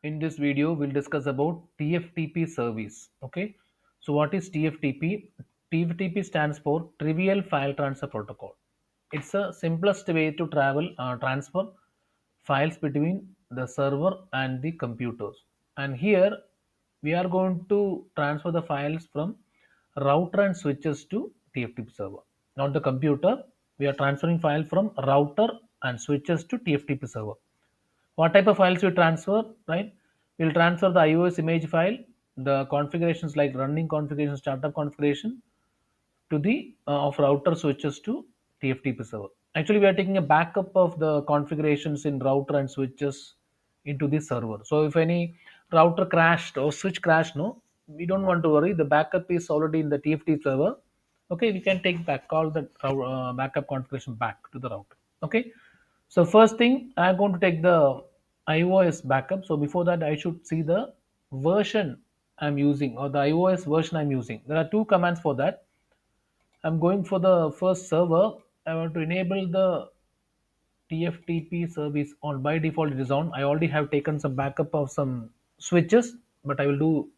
In this video we'll discuss about TFTP service. Okay, so what is TFTP? TFTP stands for Trivial File Transfer Protocol. It's the simplest way to transfer files between the server and the computers. And here we are going to transfer the files from router and switches to TFTP server. Not the computer. We are transferring file from router and switches to TFTP server. What type of files we transfer, right? We'll transfer the iOS image file, the configurations like running configuration, startup configuration to the of router switches to TFTP server. Actually, we are taking a backup of the configurations in router and switches into the server. So if any router crashed or switch crashed, no, we don't want to worry. The backup is already in the TFTP server. Okay, we can take back all the backup configuration back to the router. Okay, so first thing, I'm going to take the iOS backup. So before that, I should see the version I'm using or the iOS version I'm using. There are two commands for that. I'm going for the first server. I want to enable the TFTP service on. By default it is on. I already have taken some backup of some switches, but I will do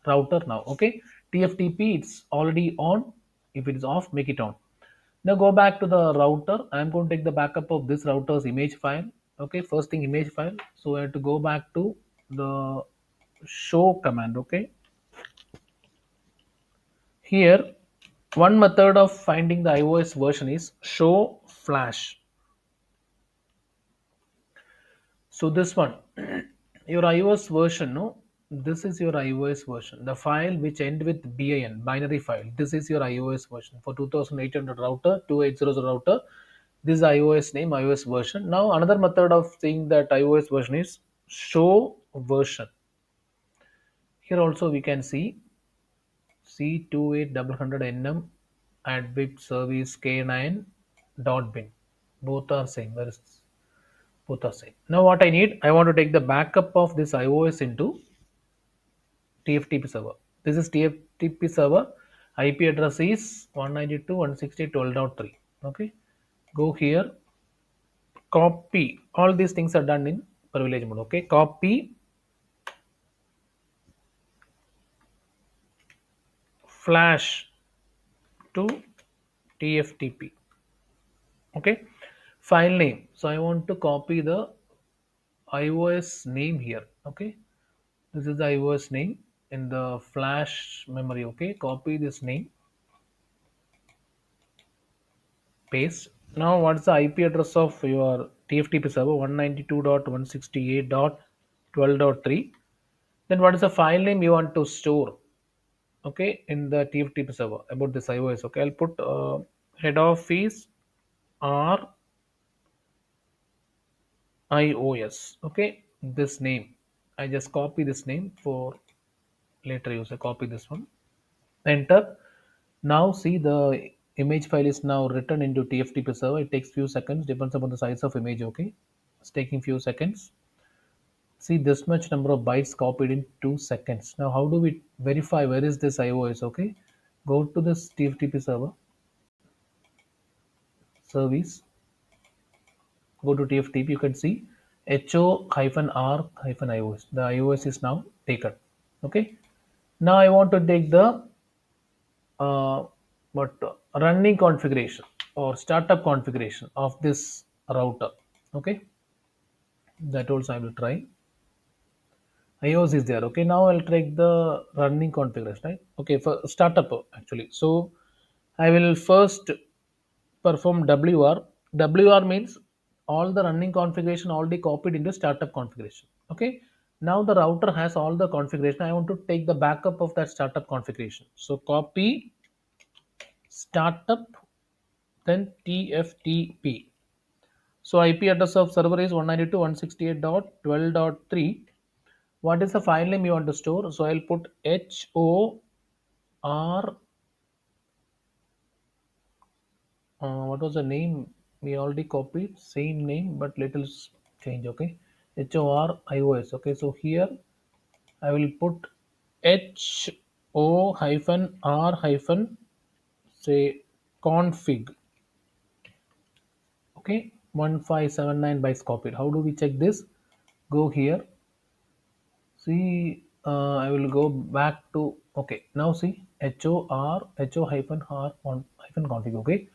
router now. Okay, TFTP it's already on. If it is off, make it on. Now go back to the router. I'm going to take the backup of this router's image file. Okay, first thing image file. So I have to go back to the show command. Okay, here one method of finding the iOS version is show flash. So this one, your iOS version, no, this is your iOS version. The file which end with bin, binary file. This is your iOS version for 2800 router, 2800 router. This is iOS name, iOS version. Now another method of saying that iOS version is show version. Here also we can see C28000NM at bit service K9 dot bin. Both are same. Where is both are same. Now what I need, I want to take the backup of this iOS into TFTP server. This is TFTP server. IP address is 192.168.12.3. Okay, go here, copy. All these things are done in privilege mode. Okay, copy flash to TFTP. Okay, file name. So I want to copy the iOS name here. Okay, this is the iOS name in the flash memory. Okay, copy this name, paste. Now what's the IP address of your TFTP server? 192.168.12.3. Then what is the file name you want to store? Okay, in the TFTP server about this iOS. Okay, I'll put head office r iOS. Okay, this name. I just copy this name for later use. I copy this one. Enter. Now see the image file is now written into TFTP server. It takes few seconds, depends upon the size of image. Okay, it's taking few seconds. See this much number of bytes copied in 2 seconds. Now how do we verify where is this iOS? Okay, go to this TFTP server service. Go to TFTP. You can see ho-r-iOS. The iOS is now taken. Okay. Now I want to take the uh, what running configuration or startup configuration of this router. Okay, that also I will try. iOS is there. Okay, now I'll take the running configuration. Right. Okay, for startup actually. So I will first perform WR. WR means all the running configuration already copied into startup configuration. Okay. Now the router has all the configuration. I want to take the backup of that startup configuration. So copy startup, then TFTP. So IP address of server is 192.168.12.3. What is the file name you want to store? So I'll put HOR. What was the name? We already copied same name but little change. Okay, HOR iOS. Okay, so here I will put HO hyphen R hyphen say config. Okay, 1579 bytes copied. How do we check this? Go here, See, I will go back to, okay. Now see, HO hyphen R on hyphen config. Okay.